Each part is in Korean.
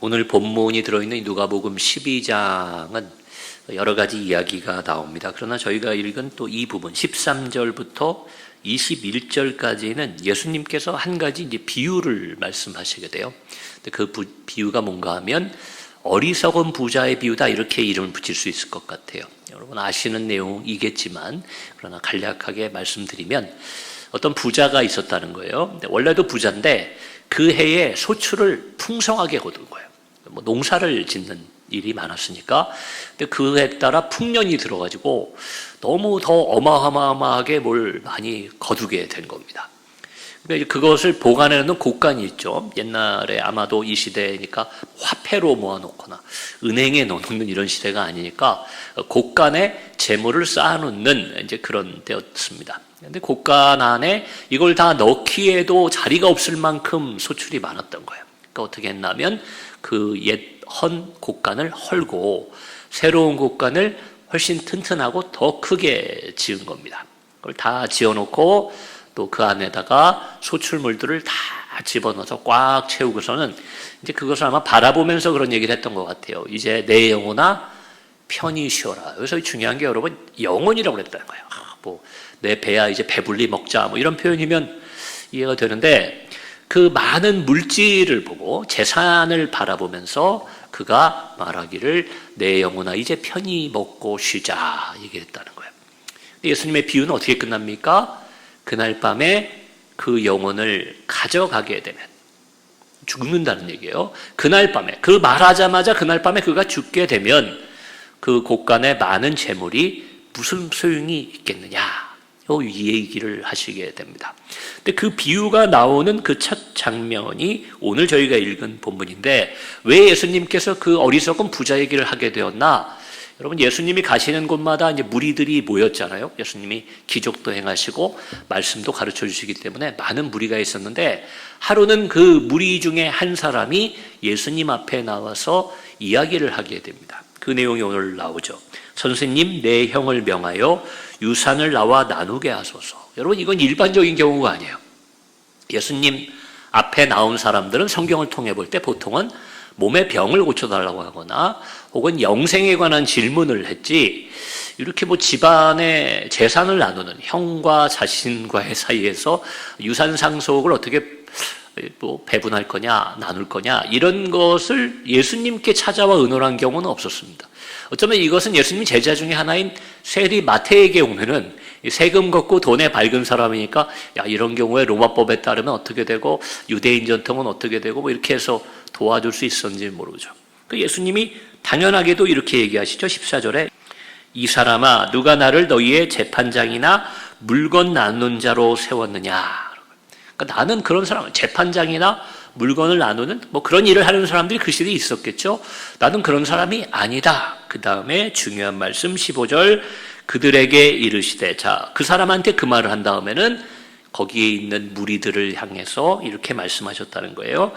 오늘 본문이 들어있는 누가복음 12장은 여러 가지 이야기가 나옵니다. 그러나 저희가 읽은 또 이 부분 13절부터 21절까지는 예수님께서 한 가지 이제 비유를 말씀하시게 돼요. 근데 그 비유가 뭔가 하면 어리석은 부자의 비유다, 이렇게 이름을 붙일 수 있을 것 같아요. 여러분 아시는 내용이겠지만 그러나 간략하게 말씀드리면 어떤 부자가 있었다는 거예요. 근데 원래도 부자인데 그 해에 소출을 풍성하게 거둔 거예요. 농사를 짓는 일이 많았으니까. 근데 그 해에 따라 풍년이 들어가지고 너무 더 어마어마하게 뭘 많이 거두게 된 겁니다. 그러니까 그것을 보관해놓는 곳간이 있죠. 옛날에 아마도 이 시대니까 화폐로 모아놓거나 은행에 넣어놓는 이런 시대가 아니니까 곳간에 재물을 쌓아놓는 이제 그런 때였습니다. 근데 곳간 안에 이걸 다 넣기에도 자리가 없을 만큼 소출이 많았던 거예요. 그러니까 어떻게 했냐면 그 옛 헌 곳간을 헐고 새로운 곳간을 훨씬 튼튼하고 더 크게 지은 겁니다. 그걸 다 지어놓고 또 그 안에다가 소출물들을 다 집어넣어서 꽉 채우고서는 이제 그것을 아마 바라보면서 그런 얘기를 했던 것 같아요. 이제 내 영혼아 편히 쉬어라. 여기서 중요한 게 여러분 영혼이라고 그랬다는 거예요. 내 배야 이제 배불리 먹자, 이런 표현이면 이해가 되는데, 그 많은 물질을 보고 재산을 바라보면서 그가 말하기를 내 영혼아 이제 편히 먹고 쉬자 얘기했다는 거예요. 예수님의 비유는 어떻게 끝납니까? 그날 밤에 그 영혼을 가져가게 되면 죽는다는 얘기예요. 그날 밤에, 그 말하자마자 그날 밤에 그가 죽게 되면 그 곳간에 많은 재물이 무슨 소용이 있겠느냐, 이 얘기를 하시게 됩니다. 근데 그 비유가 나오는 그 첫 장면이 오늘 저희가 읽은 본문인데, 왜 예수님께서 그 어리석은 부자 얘기를 하게 되었나? 여러분, 예수님이 가시는 곳마다 이제 무리들이 모였잖아요. 예수님이 기적도 행하시고 말씀도 가르쳐 주시기 때문에 많은 무리가 있었는데, 하루는 그 무리 중에 한 사람이 예수님 앞에 나와서 이야기를 하게 됩니다. 그 내용이 오늘 나오죠. 선생님, 내 형을 명하여 유산을 나와 나누게 하소서. 여러분, 이건 일반적인 경우가 아니에요. 예수님 앞에 나온 사람들은 성경을 통해 볼 때 보통은 몸의 병을 고쳐달라고 하거나 혹은 영생에 관한 질문을 했지, 이렇게 집안의 재산을 나누는, 형과 자신과의 사이에서 유산 상속을 어떻게 배분할 거냐, 나눌 거냐, 이런 것을 예수님께 찾아와 의논한 경우는 없었습니다. 어쩌면 이것은 예수님 제자 중에 하나인 세리 마태에게 오면은 세금 걷고 돈에 밝은 사람이니까, 야, 이런 경우에 로마법에 따르면 어떻게 되고 유대인 전통은 어떻게 되고 이렇게 해서 도와줄 수 있었는지 모르죠. 그 예수님이 당연하게도 이렇게 얘기하시죠. 14절에 이 사람아, 누가 나를 너희의 재판장이나 물건 나누는 자로 세웠느냐. 그러니까 나는 그런 사람, 재판장이나 물건을 나누는 그런 일을 하는 사람들이 그 시대에 있었겠죠. 나는 그런 사람이 아니다. 그 다음에 중요한 말씀 15절, 그들에게 이르시되, 자, 그 사람한테 그 말을 한 다음에는 거기에 있는 무리들을 향해서 이렇게 말씀하셨다는 거예요.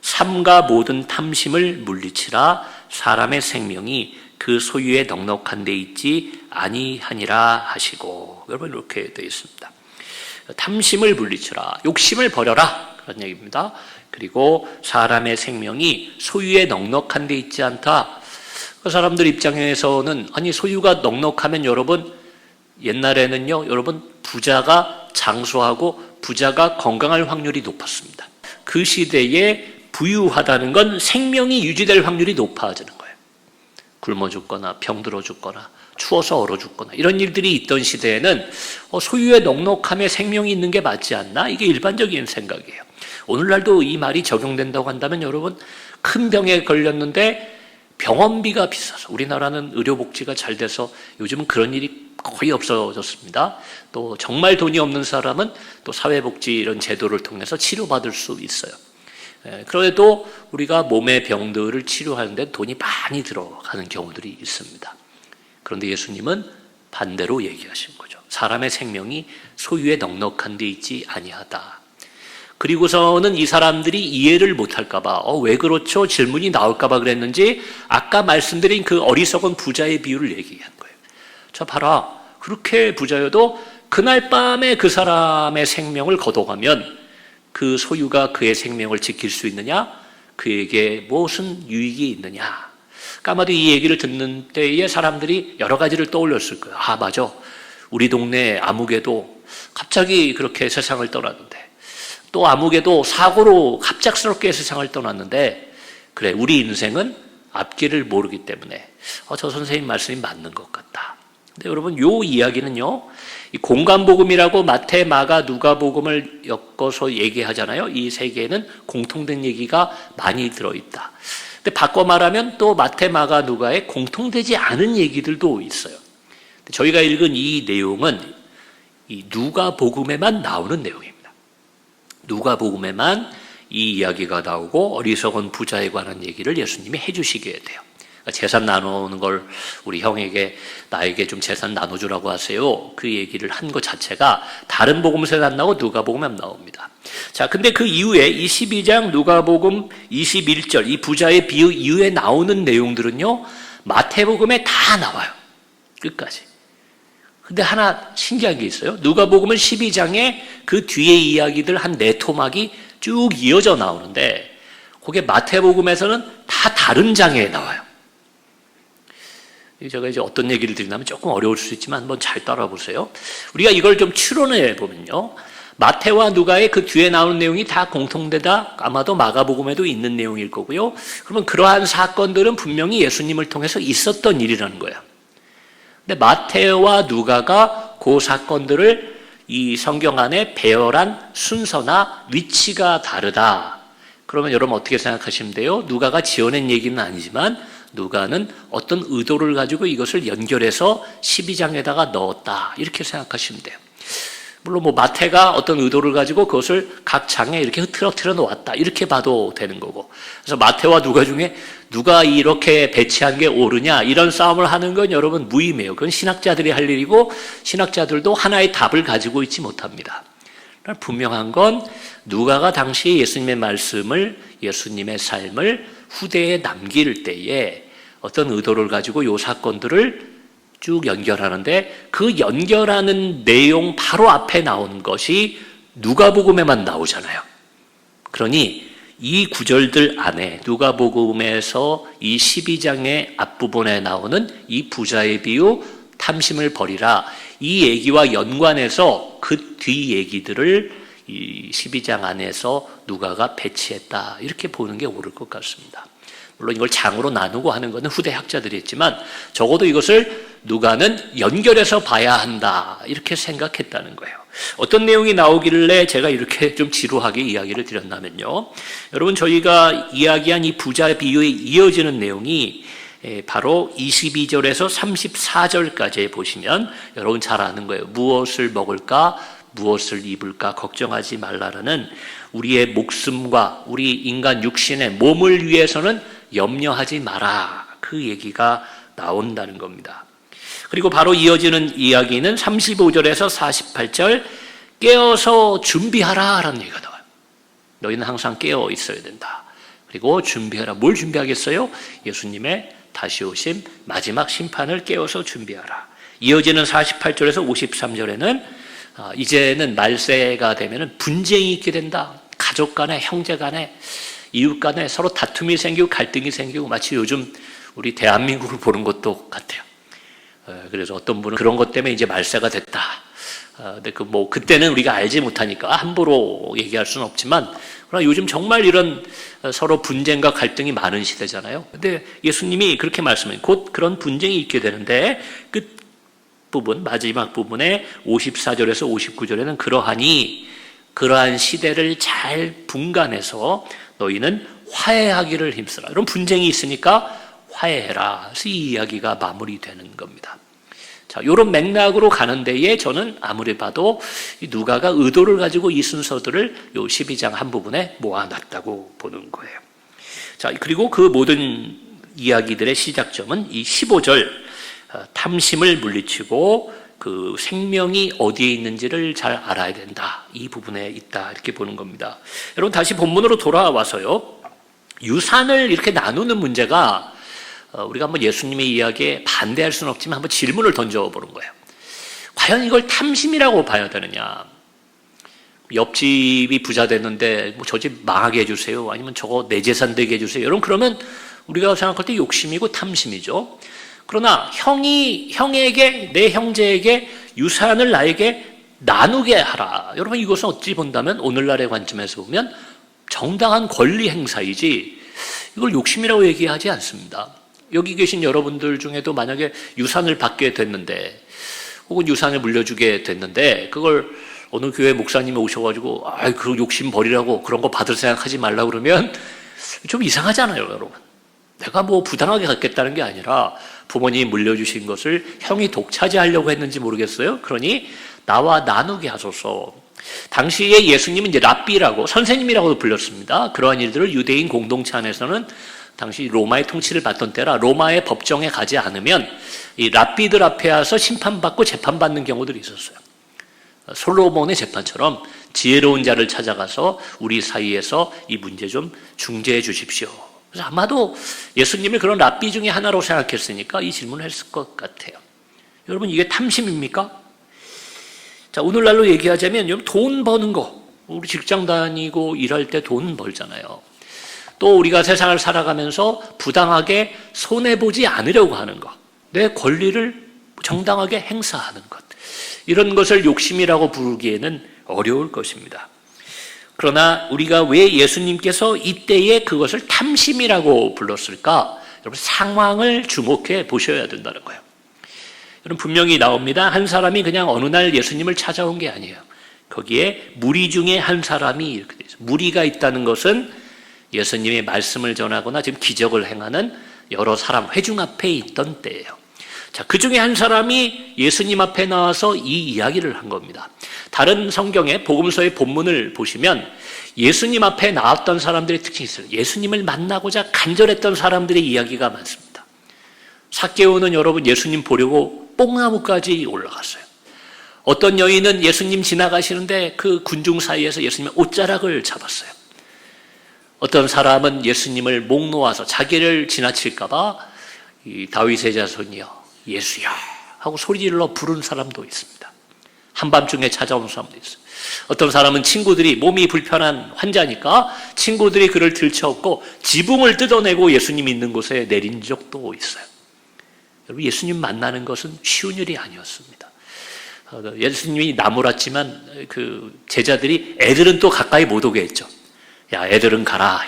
삼가 모든 탐심을 물리치라. 사람의 생명이 그 소유에 넉넉한 데 있지 아니하니라 하시고. 여러분, 이렇게 되어 있습니다. 탐심을 물리치라, 욕심을 버려라, 그런 얘기입니다. 그리고 사람의 생명이 소유에 넉넉한 데 있지 않다. 그 사람들 입장에서는, 아니, 소유가 넉넉하면 여러분, 옛날에는요, 여러분, 부자가 장수하고 부자가 건강할 확률이 높았습니다. 그 시대에 부유하다는 건 생명이 유지될 확률이 높아지는 거예요. 굶어 죽거나 병들어 죽거나 추워서 얼어 죽거나 이런 일들이 있던 시대에는 소유의 넉넉함에 생명이 있는 게 맞지 않나? 이게 일반적인 생각이에요. 오늘날도 이 말이 적용된다고 한다면 여러분, 큰 병에 걸렸는데 병원비가 비싸서, 우리나라는 의료복지가 잘 돼서 요즘은 그런 일이 거의 없어졌습니다. 또 정말 돈이 없는 사람은 또 사회복지 이런 제도를 통해서 치료받을 수 있어요. 그래도 우리가 몸의 병들을 치료하는데 돈이 많이 들어가는 경우들이 있습니다. 그런데 예수님은 반대로 얘기하신 거죠. 사람의 생명이 소유에 넉넉한 데 있지 아니하다. 그리고서는 이 사람들이 이해를 못할까 봐, 왜 그렇죠? 질문이 나올까 봐 그랬는지 아까 말씀드린 그 어리석은 부자의 비유를 얘기한 거예요. 자, 봐라. 그렇게 부자여도 그날 밤에 그 사람의 생명을 걷어가면 그 소유가 그의 생명을 지킬 수 있느냐? 그에게 무슨 유익이 있느냐. 아마도 이 얘기를 듣는 때에 사람들이 여러 가지를 떠올렸을 거예요. 아, 맞아. 우리 동네 아무개도 갑자기 그렇게 세상을 떠났는데, 또 아무개도 사고로 갑작스럽게 세상을 떠났는데, 그래, 우리 인생은 앞길을 모르기 때문에 저 선생님 말씀이 맞는 것 같다. 근데 여러분, 요 이야기는요, 이 공간복음이라고 마태, 마가, 누가복음을 엮어서 얘기하잖아요. 이 세 개는 공통된 얘기가 많이 들어있다. 근데 바꿔 말하면 또 마태, 마가, 누가에 공통되지 않은 얘기들도 있어요. 저희가 읽은 이 내용은 이 누가복음에만 나오는 내용입니다. 누가복음에만 이 이야기가 나오고 어리석은 부자에 관한 얘기를 예수님이 해주시게 돼요. 재산 나누는 걸 우리 형에게 나에게 좀 재산 나눠주라고 하세요. 그 얘기를 한 것 자체가 다른 복음서에 안 나오고 누가복음에 나옵니다. 자, 근데 그 이후에 이 12장 누가복음 21절 이 부자의 비유 이후에 나오는 내용들은요, 마태복음에 다 나와요. 끝까지. 근데 하나 신기한 게 있어요. 누가복음은 12장에 그 뒤의 이야기들 한 4토막이 쭉 이어져 나오는데, 그게 마태복음에서는 다 다른 장에 나와요. 제가 이제 어떤 얘기를 드리냐면 조금 어려울 수 있지만 한번 잘 따라와 보세요. 우리가 이걸 좀 추론해 보면요, 마태와 누가의 그 뒤에 나오는 내용이 다 공통되다 아마도 마가복음에도 있는 내용일 거고요. 그러면 그러한 사건들은 분명히 예수님을 통해서 있었던 일이라는 거예요. 근데 마태와 누가가 그 사건들을 이 성경 안에 배열한 순서나 위치가 다르다. 그러면 여러분 어떻게 생각하시면 돼요? 누가가 지어낸 얘기는 아니지만 누가는 어떤 의도를 가지고 이것을 연결해서 12장에다가 넣었다. 이렇게 생각하시면 돼요. 물론 뭐 마태가 어떤 의도를 가지고 그것을 각 장에 이렇게 흐트러뜨려 놓았다. 이렇게 봐도 되는 거고. 그래서 마태와 누가 중에 누가 이렇게 배치한 게 옳으냐 이런 싸움을 하는 건 여러분 무의미해요. 그건 신학자들이 할 일이고 신학자들도 하나의 답을 가지고 있지 못합니다. 분명한 건 누가가 당시 예수님의 말씀을, 예수님의 삶을 후대에 남길 때에 어떤 의도를 가지고 이 사건들을 쭉 연결하는데, 그 연결하는 내용 바로 앞에 나오는 것이 누가복음에만 나오잖아요. 그러니 이 구절들 안에 누가복음에서 이 12장의 앞부분에 나오는 이 부자의 비유, 탐심을 버리라, 이 얘기와 연관해서 그 뒤 얘기들을 이 12장 안에서 누가가 배치했다. 이렇게 보는 게 옳을 것 같습니다. 물론 이걸 장으로 나누고 하는 것은 후대 학자들이 했지만 적어도 이것을 누가는 연결해서 봐야 한다. 이렇게 생각했다는 거예요. 어떤 내용이 나오길래 제가 이렇게 좀 지루하게 이야기를 드렸냐면요, 여러분 저희가 이야기한 이 부자 비유에 이어지는 내용이 바로 22절에서 34절까지 보시면 여러분 잘 아는 거예요. 무엇을 먹을까, 무엇을 입을까 걱정하지 말라라는 우리의 목숨과 우리 인간 육신의 몸을 위해서는 염려하지 마라. 그 얘기가 나온다는 겁니다. 그리고 바로 이어지는 이야기는 35절에서 48절 깨어서 준비하라 라는 얘기가 나와요. 너희는 항상 깨어 있어야 된다. 그리고 준비하라. 뭘 준비하겠어요? 예수님의 다시 오심 마지막 심판을 깨어서 준비하라. 이어지는 48절에서 53절에는 이제는 말세가 되면 분쟁이 있게 된다. 가족 간에, 형제 간에, 이웃 간에 서로 다툼이 생기고 갈등이 생기고, 마치 요즘 우리 대한민국을 보는 것도 같아요. 그래서 어떤 분은 그런 것 때문에 이제 말세가 됐다. 근데 그때는 우리가 알지 못하니까 함부로 얘기할 수는 없지만, 그러나 요즘 정말 이런 서로 분쟁과 갈등이 많은 시대잖아요. 근데 예수님이 그렇게 말씀해요. 곧 그런 분쟁이 있게 되는데, 끝 부분, 마지막 부분에 54절에서 59절에는 그러한 시대를 잘 분간해서 너희는 화해하기를 힘쓰라. 이런 분쟁이 있으니까 화해해라. 그래서 이 이야기가 마무리되는 겁니다. 자, 이런 맥락으로 가는 데에 저는 아무리 봐도 누가가 의도를 가지고 이 순서들을 요 12장 한 부분에 모아놨다고 보는 거예요. 자, 그리고 그 모든 이야기들의 시작점은 이 15절 탐심을 물리치고 그 생명이 어디에 있는지를 잘 알아야 된다. 이 부분에 있다. 이렇게 보는 겁니다. 여러분 다시 본문으로 돌아와서요, 유산을 이렇게 나누는 문제가 우리가 한번 예수님의 이야기에 반대할 수는 없지만 한번 질문을 던져보는 거예요. 과연 이걸 탐심이라고 봐야 되느냐? 옆집이 부자 됐는데 뭐 저 집 망하게 해주세요. 아니면 저거 내 재산 되게 해주세요. 여러분 그러면 우리가 생각할 때 욕심이고 탐심이죠. 그러나 형에게 내 형제에게 유산을 나에게 나누게 하라. 여러분 이것은 어찌 본다면 오늘날의 관점에서 보면 정당한 권리 행사이지 이걸 욕심이라고 얘기하지 않습니다. 여기 계신 여러분들 중에도 만약에 유산을 받게 됐는데 혹은 유산을 물려주게 됐는데 그걸 어느 교회 목사님이 오셔가지고 그 욕심 버리라고 그런 거 받을 생각하지 말라고 그러면 좀 이상하잖아요, 여러분. 내가 뭐 부당하게 갖겠다는 게 아니라 부모님이 물려주신 것을 형이 독차지하려고 했는지 모르겠어요. 그러니 나와 나누게 하소서. 당시에 예수님은 이제 랍비라고 선생님이라고도 불렸습니다. 그러한 일들을 유대인 공동체 안에서는 당시 로마의 통치를 받던 때라 로마의 법정에 가지 않으면 이 랍비들 앞에 와서 심판받고 재판받는 경우들이 있었어요. 솔로몬의 재판처럼 지혜로운 자를 찾아가서 우리 사이에서 이 문제 좀 중재해 주십시오. 그래서 아마도 예수님을 그런 랍비 중에 하나로 생각했으니까 이 질문을 했을 것 같아요. 여러분 이게 탐심입니까? 자, 오늘날로 얘기하자면 여러분 돈 버는 거, 우리 직장 다니고 일할 때 돈 벌잖아요. 또 우리가 세상을 살아가면서 부당하게 손해보지 않으려고 하는 것, 내 권리를 정당하게 행사하는 것, 이런 것을 욕심이라고 부르기에는 어려울 것입니다. 그러나 우리가 왜 예수님께서 이때에 그것을 탐심이라고 불렀을까? 여러분 상황을 주목해 보셔야 된다는 거예요. 여러분 분명히 나옵니다. 한 사람이 그냥 어느 날 예수님을 찾아온 게 아니에요. 거기에 무리 중에 한 사람이 이렇게 되죠. 무리가 있다는 것은 예수님의 말씀을 전하거나 지금 기적을 행하는 여러 사람 회중 앞에 있던 때예요. 자, 그 중에 한 사람이 예수님 앞에 나와서 이 이야기를 한 겁니다. 다른 성경의 복음서의 본문을 보시면 예수님 앞에 나왔던 사람들의 특징이 있어요. 예수님을 만나고자 간절했던 사람들의 이야기가 많습니다. 삭개오는 여러분 예수님 보려고 뽕나무까지 올라갔어요. 어떤 여인은 예수님 지나가시는데 그 군중 사이에서 예수님의 옷자락을 잡았어요. 어떤 사람은 예수님을 목 놓아서 자기를 지나칠까봐 이 다윗의 자손이여 예수야 하고 소리 질러 부른 사람도 있습니다. 한밤중에 찾아온 사람도 있어요. 어떤 사람은 친구들이 몸이 불편한 환자니까 친구들이 그를 들쳐업고 지붕을 뜯어내고 예수님 있는 곳에 내린 적도 있어요. 여러분 예수님 만나는 것은 쉬운 일이 아니었습니다. 예수님이 나무랐지만 그 제자들이 애들은 또 가까이 못 오게 했죠. 야, 애들은 가라.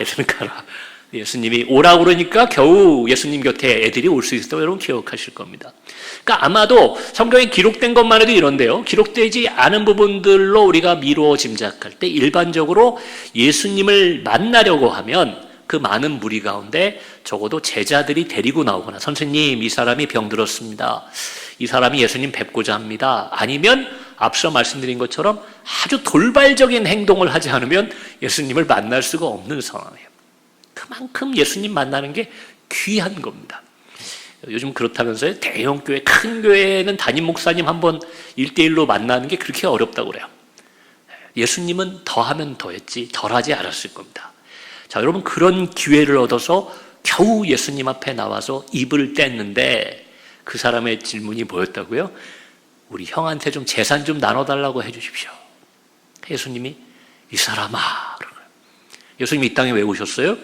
예수님이 오라고 그러니까 겨우 예수님 곁에 애들이 올 수 있었다고 여러분 기억하실 겁니다. 그러니까 아마도 성경에 기록된 것만 해도 이런데요. 기록되지 않은 부분들로 우리가 미루어 짐작할 때 일반적으로 예수님을 만나려고 하면 그 많은 무리 가운데 적어도 제자들이 데리고 나오거나 선생님 이 사람이 병들었습니다. 이 사람이 예수님 뵙고자 합니다. 아니면 앞서 말씀드린 것처럼 아주 돌발적인 행동을 하지 않으면 예수님을 만날 수가 없는 상황이에요. 그만큼 예수님 만나는 게 귀한 겁니다. 요즘 그렇다면서요. 대형 교회, 큰 교회는 담임 목사님 한번 1대1로 만나는 게 그렇게 어렵다고 그래요. 예수님은 더하면 더했지 덜하지 않았을 겁니다. 자, 여러분 그런 기회를 얻어서 겨우 예수님 앞에 나와서 입을 뗐는데 그 사람의 질문이 뭐였다고요? 우리 형한테 좀 재산 좀 나눠달라고 해주십시오. 예수님이 이 사람아 그러고요. 예수님이 이 땅에 왜 오셨어요?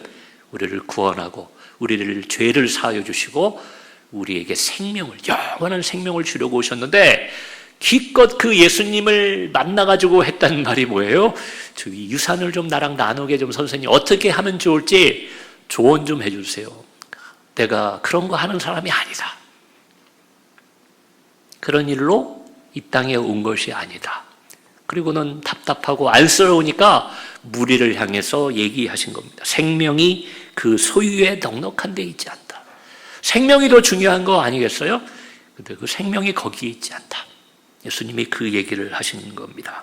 우리를 구원하고 우리를 죄를 사하여 주시고 우리에게 생명을 영원한 생명을 주려고 오셨는데 기껏 그 예수님을 만나가지고 했다는 말이 뭐예요? 저기 유산을 좀 나랑 나누게 좀 선생님 어떻게 하면 좋을지 조언 좀 해주세요. 내가 그런 거 하는 사람이 아니다. 그런 일로 이 땅에 온 것이 아니다. 그리고는 답답하고 안쓰러우니까 무리를 향해서 얘기하신 겁니다. 생명이 그 소유에 넉넉한 데 있지 않다. 생명이 더 중요한 거 아니겠어요? 근데 그 생명이 거기에 있지 않다. 예수님이 그 얘기를 하시는 겁니다.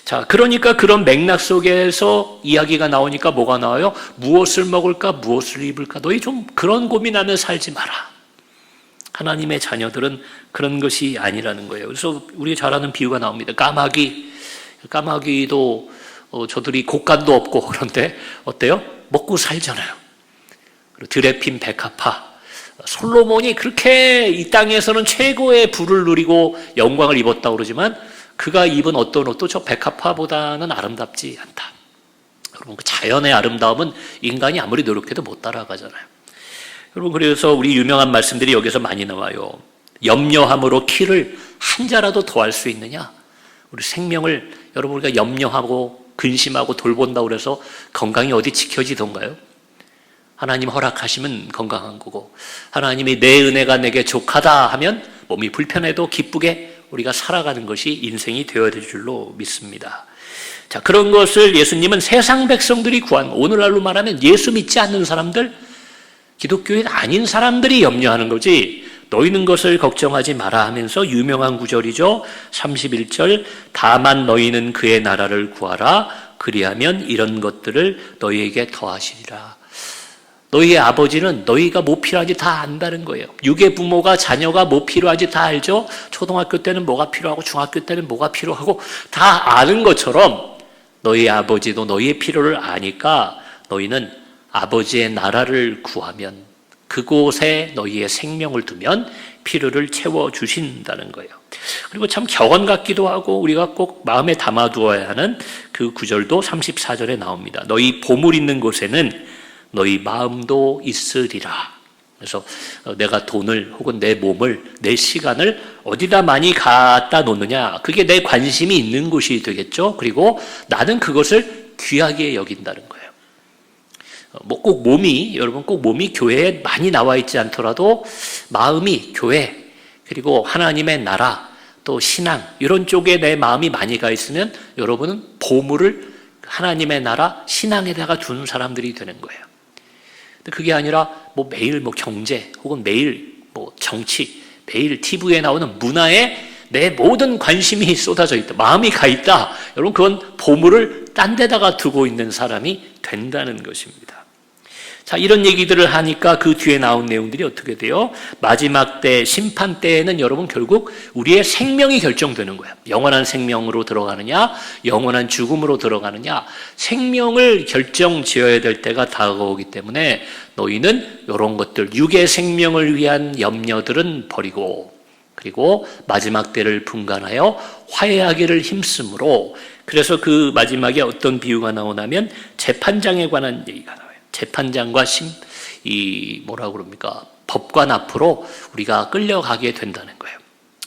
자, 그러니까 그런 맥락 속에서 이야기가 나오니까 뭐가 나와요? 무엇을 먹을까? 무엇을 입을까? 너희 좀 그런 고민하며 살지 마라. 하나님의 자녀들은 그런 것이 아니라는 거예요. 그래서 우리가 잘 아는 비유가 나옵니다. 까마귀도 저들이 곡간도 없고 그런데 어때요? 먹고 살잖아요. 그리고 드레핀 백합화 솔로몬이 그렇게 이 땅에서는 최고의 부를 누리고 영광을 입었다고 그러지만 그가 입은 어떤 옷도 저 백합화보다는 아름답지 않다. 여러분, 그 자연의 아름다움은 인간이 아무리 노력해도 못 따라가잖아요. 여러분, 그래서 우리 유명한 말씀들이 여기서 많이 나와요. 염려함으로 키를 한 자라도 더할 수 있느냐? 우리 생명을 여러분 우리가 염려하고 근심하고 돌본다고 그래서 건강이 어디 지켜지던가요? 하나님 허락하시면 건강한 거고, 하나님이 내 은혜가 내게 족하다 하면 몸이 불편해도 기쁘게 우리가 살아가는 것이 인생이 되어야 될 줄로 믿습니다. 자, 그런 것을 예수님은 세상 백성들이 구한, 오늘날로 말하면 예수 믿지 않는 사람들, 기독교인 아닌 사람들이 염려하는 거지, 너희는 것을 걱정하지 마라 하면서 유명한 구절이죠. 31절, 다만 너희는 그의 나라를 구하라. 그리하면 이런 것들을 너희에게 더하시리라. 너희의 아버지는 너희가 뭐 필요한지 다 안다는 거예요. 육의 부모가 자녀가 뭐 필요한지 다 알죠. 초등학교 때는 뭐가 필요하고 중학교 때는 뭐가 필요하고 다 아는 것처럼 너희 아버지도 너희의 필요를 아니까 너희는 아버지의 나라를 구하면, 그곳에 너희의 생명을 두면 필요를 채워주신다는 거예요. 그리고 참 격언 같기도 하고 우리가 꼭 마음에 담아두어야 하는 그 구절도 34절에 나옵니다. 너희 보물 있는 곳에는 너희 마음도 있으리라. 그래서 내가 돈을 혹은 내 몸을, 내 시간을 어디다 많이 갖다 놓느냐, 그게 내 관심이 있는 곳이 되겠죠. 그리고 나는 그것을 귀하게 여긴다는 거예요. 뭐 꼭 몸이, 여러분 꼭 몸이 교회에 많이 나와 있지 않더라도 마음이 교회, 그리고 하나님의 나라, 또 신앙, 이런 쪽에 내 마음이 많이 가 있으면 여러분은 보물을 하나님의 나라, 신앙에다가 두는 사람들이 되는 거예요. 근데 그게 아니라 뭐 매일 뭐 경제, 혹은 매일 뭐 정치, 매일 TV에 나오는 문화에 내 모든 관심이 쏟아져 있다, 마음이 가 있다. 여러분, 그건 보물을 딴 데다가 두고 있는 사람이 된다는 것입니다. 자, 이런 얘기들을 하니까 그 뒤에 나온 내용들이 어떻게 돼요? 마지막 때, 심판 때에는 여러분 결국 우리의 생명이 결정되는 거예요. 영원한 생명으로 들어가느냐, 영원한 죽음으로 들어가느냐, 생명을 결정 지어야 될 때가 다가오기 때문에 너희는 이런 것들, 육의 생명을 위한 염려들은 버리고, 그리고 마지막 때를 분간하여 화해하기를 힘쓰므로, 그래서 그 마지막에 어떤 비유가 나오냐면 재판장에 관한 얘기가 나와요. 재판장과 뭐라고 그럽니까? 법관 앞으로 우리가 끌려가게 된다는 거예요.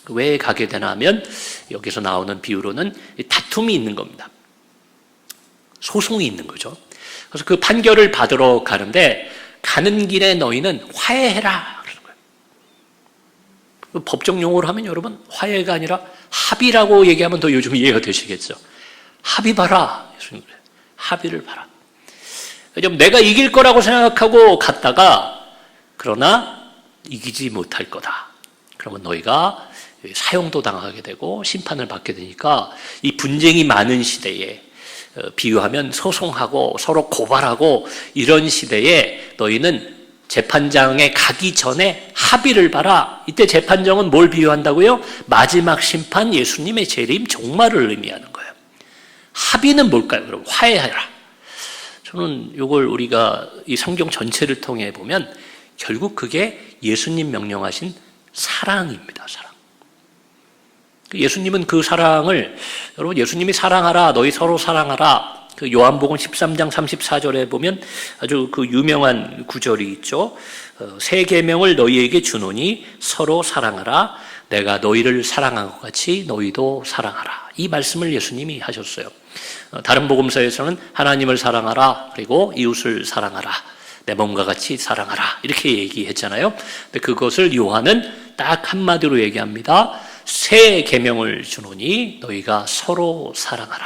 왜 가게 되나 하면 여기서 나오는 비유로는 다툼이 있는 겁니다. 소송이 있는 거죠. 그래서 그 판결을 받으러 가는데 가는 길에 너희는 화해해라 그러는 거예요. 법적 용어로 하면 여러분 화해가 아니라 합의라고 얘기하면 더 요즘 이해가 되시겠죠. 합의 봐라. 예수님 그래요. 합의를 봐라. 내가 이길 거라고 생각하고 갔다가 그러나 이기지 못할 거다. 그러면 너희가 사형도 당하게 되고 심판을 받게 되니까 이 분쟁이 많은 시대에, 비유하면 소송하고 서로 고발하고 이런 시대에 너희는 재판장에 가기 전에 합의를 봐라. 이때 재판장은 뭘 비유한다고요? 마지막 심판, 예수님의 재림, 종말을 의미하는 거예요. 합의는 뭘까요? 그럼 화해하라. 저는 이걸 우리가 이 성경 전체를 통해 보면 결국 그게 예수님 명령하신 사랑입니다. 사랑. 예수님은 그 사랑을, 여러분 예수님이 사랑하라, 너희 서로 사랑하라. 그 요한복음 13장 34절에 보면 아주 그 유명한 구절이 있죠. 새 계명을 너희에게 주노니 서로 사랑하라. 내가 너희를 사랑한 것 같이 너희도 사랑하라. 이 말씀을 예수님이 하셨어요. 다른 복음서에서는 하나님을 사랑하라, 그리고 이웃을 사랑하라, 내 몸과 같이 사랑하라, 이렇게 얘기했잖아요. 근데 그것을 요한은 딱 한마디로 얘기합니다. 새 계명을 주노니 너희가 서로 사랑하라.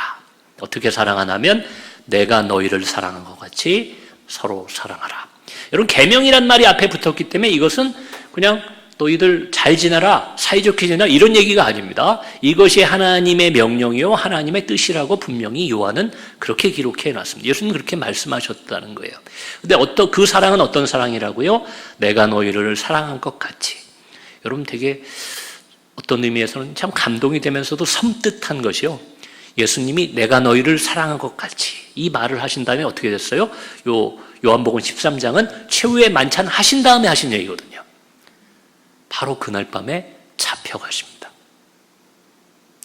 어떻게 사랑하냐면 내가 너희를 사랑한 것 같이 서로 사랑하라. 여러분, 계명이란 말이 앞에 붙었기 때문에 이것은 그냥 너희들 잘 지내라, 사이좋게 지내라, 이런 얘기가 아닙니다. 이것이 하나님의 명령이요 하나님의 뜻이라고 분명히 요한은 그렇게 기록해 놨습니다. 예수님 그렇게 말씀하셨다는 거예요. 근데 그 사랑은 어떤 사랑이라고요? 내가 너희를 사랑한 것 같이. 여러분, 되게 어떤 의미에서는 참 감동이 되면서도 섬뜩한 것이요, 예수님이 내가 너희를 사랑한 것 같이 이 말을 하신 다음에 어떻게 됐어요? 요한복음 13장은 최후의 만찬 하신 다음에 하신 얘기거든요. 바로 그날 밤에 잡혀가십니다.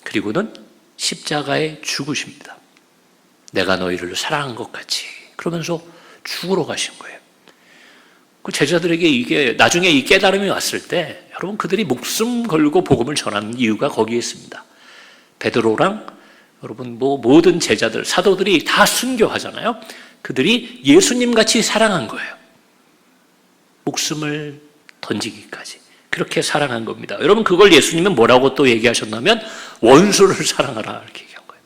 그리고는 십자가에 죽으십니다. 내가 너희를 사랑한 것 같이. 그러면서 죽으러 가신 거예요. 그 제자들에게 이게 나중에 이 깨달음이 왔을 때 여러분 그들이 목숨 걸고 복음을 전하는 이유가 거기에 있습니다. 베드로랑 여러분 모든 제자들, 사도들이 다 순교하잖아요. 그들이 예수님 같이 사랑한 거예요. 목숨을 던지기까지. 그렇게 사랑한 겁니다. 여러분 그걸 예수님은 뭐라고 또 얘기하셨냐면 원수를 사랑하라 이렇게 얘기한 거예요.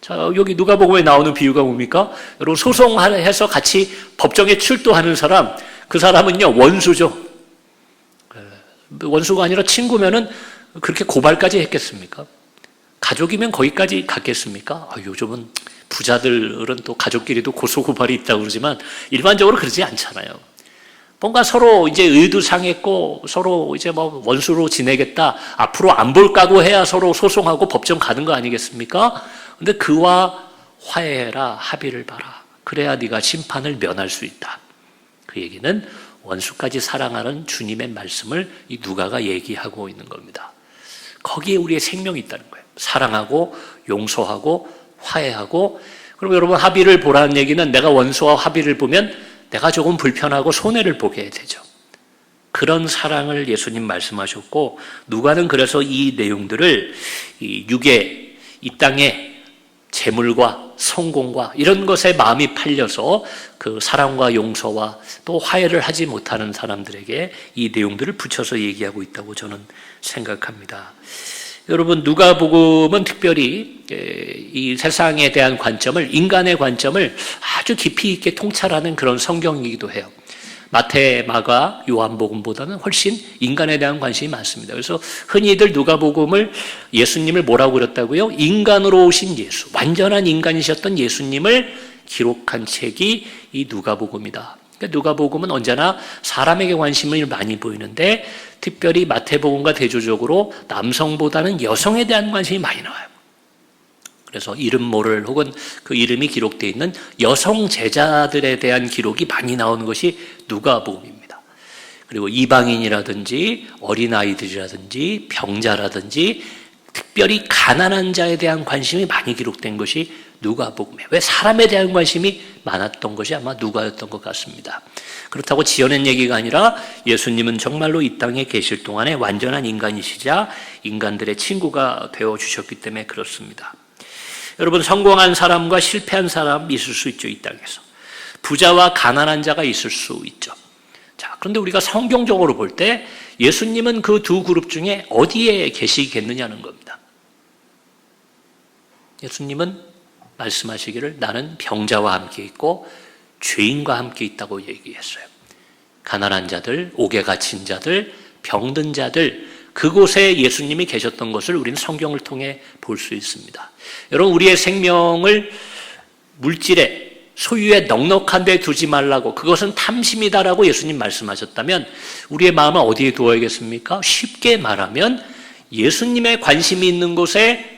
자, 여기 누가복음에 나오는 비유가 뭡니까? 여러분 소송해서 같이 법정에 출두하는 사람, 그 사람은요 원수죠. 원수가 아니라 친구면은 그렇게 고발까지 했겠습니까? 가족이면 거기까지 갔겠습니까? 요즘은 부자들은 또 가족끼리도 고소고발이 있다고 그러지만 일반적으로 그러지 않잖아요. 뭔가 서로 이제 의도 상했고 서로 이제 원수로 지내겠다. 앞으로 안 볼 각오해야 서로 소송하고 법정 가는 거 아니겠습니까? 근데 그와 화해해라, 합의를 봐라. 그래야 네가 심판을 면할 수 있다. 그 얘기는 원수까지 사랑하는 주님의 말씀을 이 누가가 얘기하고 있는 겁니다. 거기에 우리의 생명이 있다는 거예요. 사랑하고 용서하고 화해하고. 그럼 여러분 합의를 보라는 얘기는 내가 원수와 합의를 보면 내가 조금 불편하고 손해를 보게 되죠. 그런 사랑을 예수님 말씀하셨고 누가는 그래서 이 내용들을 이 육의 이 땅의 재물과 성공과 이런 것에 마음이 팔려서 그 사랑과 용서와 또 화해를 하지 못하는 사람들에게 이 내용들을 붙여서 얘기하고 있다고 저는 생각합니다. 여러분 누가복음은 특별히 이 세상에 대한 관점을, 인간의 관점을 아주 깊이 있게 통찰하는 그런 성경이기도 해요. 마태, 마가, 요한복음보다는 훨씬 인간에 대한 관심이 많습니다. 그래서 흔히들 누가복음을 예수님을 뭐라고 그랬다고요? 인간으로 오신 예수, 완전한 인간이셨던 예수님을 기록한 책이 이 누가복음이다. 그러니까 누가복음은 언제나 사람에게 관심을 많이 보이는데 특별히 마태복음과 대조적으로 남성보다는 여성에 대한 관심이 많이 나와요. 그래서 이름 모를 혹은 그 이름이 기록되어 있는 여성 제자들에 대한 기록이 많이 나오는 것이 누가복음입니다. 그리고 이방인이라든지 어린아이들이라든지 병자라든지 특별히 가난한 자에 대한 관심이 많이 기록된 것이 누가복음이에요. 왜? 사람에 대한 관심이 많았던 것이 아마 누가였던 것 같습니다. 그렇다고 지어낸 얘기가 아니라 예수님은 정말로 이 땅에 계실 동안에 완전한 인간이시자 인간들의 친구가 되어주셨기 때문에 그렇습니다. 여러분 성공한 사람과 실패한 사람 있을 수 있죠. 이 땅에서. 부자와 가난한 자가 있을 수 있죠. 자, 그런데 우리가 성경적으로 볼 때 예수님은 그 두 그룹 중에 어디에 계시겠느냐는 겁니다. 예수님은 말씀하시기를 나는 병자와 함께 있고 죄인과 함께 있다고 얘기했어요. 가난한 자들, 옥에 갇힌 자들, 병든 자들, 그곳에 예수님이 계셨던 것을 우리는 성경을 통해 볼 수 있습니다. 여러분 우리의 생명을 물질에 소유에 넉넉한 데 두지 말라고, 그것은 탐심이다라고 예수님 말씀하셨다면 우리의 마음은 어디에 두어야겠습니까? 쉽게 말하면 예수님의 관심이 있는 곳에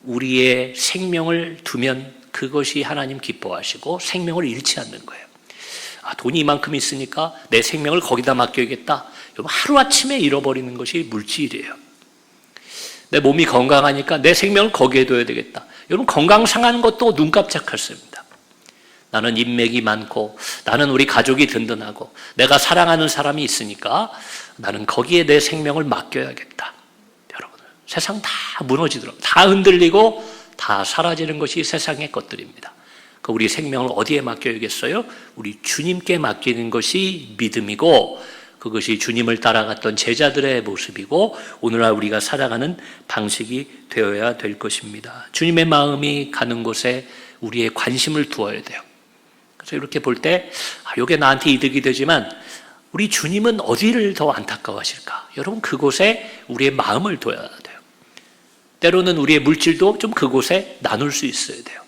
우리의 생명을 두면 그것이 하나님 기뻐하시고 생명을 잃지 않는 거예요. 돈이 이만큼 있으니까 내 생명을 거기다 맡겨야겠다. 하루아침에 잃어버리는 것이 물질이에요. 내 몸이 건강하니까 내 생명을 거기에 둬야 되겠다. 여러분 건강 상하는 것도 눈 깜짝할 습니다. 나는 인맥이 많고 나는 우리 가족이 든든하고 내가 사랑하는 사람이 있으니까 나는 거기에 내 생명을 맡겨야겠다. 여러분 세상 다 무너지더라고요. 다 흔들리고 다 사라지는 것이 세상의 것들입니다. 우리 생명을 어디에 맡겨야겠어요? 우리 주님께 맡기는 것이 믿음이고 그것이 주님을 따라갔던 제자들의 모습이고 오늘날 우리가 살아가는 방식이 되어야 될 것입니다. 주님의 마음이 가는 곳에 우리의 관심을 두어야 돼요. 그래서 이렇게 볼 때 이게 나한테 이득이 되지만 우리 주님은 어디를 더 안타까워하실까? 여러분 그곳에 우리의 마음을 둬야 돼요. 때로는 우리의 물질도 좀 그곳에 나눌 수 있어야 돼요.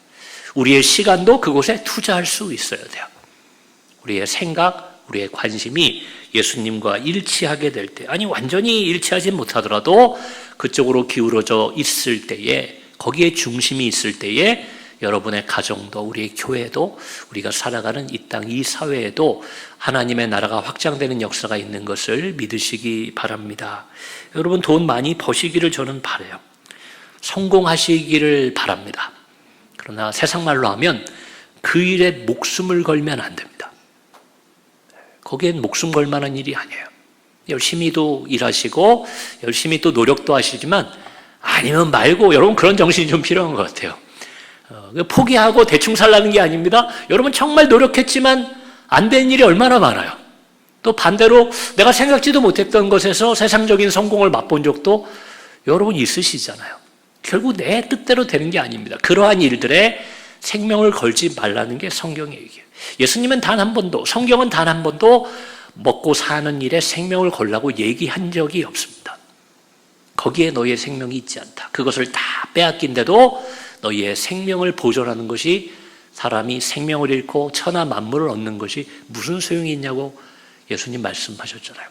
우리의 시간도 그곳에 투자할 수 있어야 돼요. 우리의 생각, 우리의 관심이 예수님과 일치하게 될 때, 아니 완전히 일치하지 못하더라도 그쪽으로 기울어져 있을 때에, 거기에 중심이 있을 때에 여러분의 가정도 우리의 교회도 우리가 살아가는 이 땅, 이 사회에도 하나님의 나라가 확장되는 역사가 있는 것을 믿으시기 바랍니다. 여러분 돈 많이 버시기를 저는 바라요. 성공하시기를 바랍니다. 그러나 세상 말로 하면 그 일에 목숨을 걸면 안 됩니다. 거기엔 목숨 걸 만한 일이 아니에요. 열심히도 일하시고 열심히 또 노력도 하시지만 아니면 말고, 여러분 그런 정신이 좀 필요한 것 같아요. 포기하고 대충 살라는 게 아닙니다. 여러분 정말 노력했지만 안 된 일이 얼마나 많아요. 또 반대로 내가 생각지도 못했던 것에서 세상적인 성공을 맛본 적도 여러분 있으시잖아요. 결국 내 뜻대로 되는 게 아닙니다. 그러한 일들에 생명을 걸지 말라는 게 성경의 얘기예요. 예수님은 단 한 번도, 성경은 단 한 번도 먹고 사는 일에 생명을 걸라고 얘기한 적이 없습니다. 거기에 너희의 생명이 있지 않다. 그것을 다 빼앗긴데도 너희의 생명을 보존하는 것이, 사람이 생명을 잃고 천하 만물을 얻는 것이 무슨 소용이 있냐고 예수님 말씀하셨잖아요.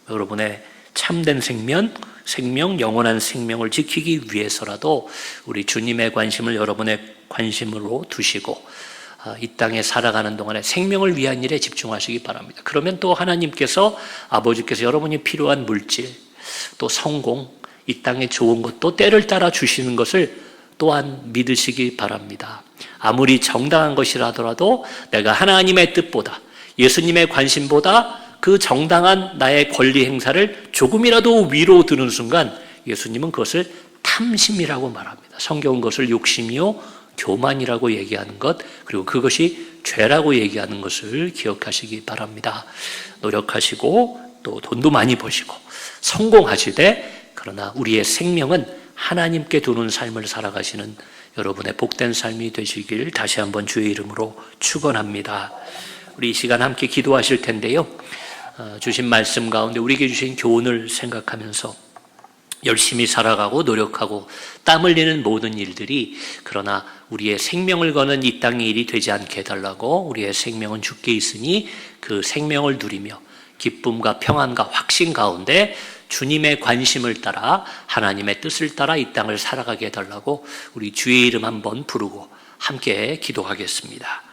여러분의 참된 생명, 영원한 생명을 지키기 위해서라도 우리 주님의 관심을 여러분의 관심으로 두시고 이 땅에 살아가는 동안에 생명을 위한 일에 집중하시기 바랍니다. 그러면 또 하나님께서, 아버지께서 여러분이 필요한 물질, 또 성공, 이 땅에 좋은 것도 때를 따라 주시는 것을 또한 믿으시기 바랍니다. 아무리 정당한 것이라 하더라도 내가 하나님의 뜻보다, 예수님의 관심보다 그 정당한 나의 권리 행사를 조금이라도 위로 드는 순간 예수님은 그것을 탐심이라고 말합니다. 성경은 그것을 욕심이요 교만이라고 얘기하는 것, 그리고 그것이 죄라고 얘기하는 것을 기억하시기 바랍니다. 노력하시고 또 돈도 많이 버시고 성공하시되, 그러나 우리의 생명은 하나님께 두는 삶을 살아가시는 여러분의 복된 삶이 되시길 다시 한번 주의 이름으로 축원합니다. 우리 이 시간 함께 기도하실 텐데요. 주신 말씀 가운데 우리에게 주신 교훈을 생각하면서 열심히 살아가고 노력하고 땀 흘리는 모든 일들이, 그러나 우리의 생명을 거는 이 땅의 일이 되지 않게 해달라고, 우리의 생명은 주께 있으니 그 생명을 누리며 기쁨과 평안과 확신 가운데 주님의 관심을 따라 하나님의 뜻을 따라 이 땅을 살아가게 해달라고 우리 주의 이름 한번 부르고 함께 기도하겠습니다.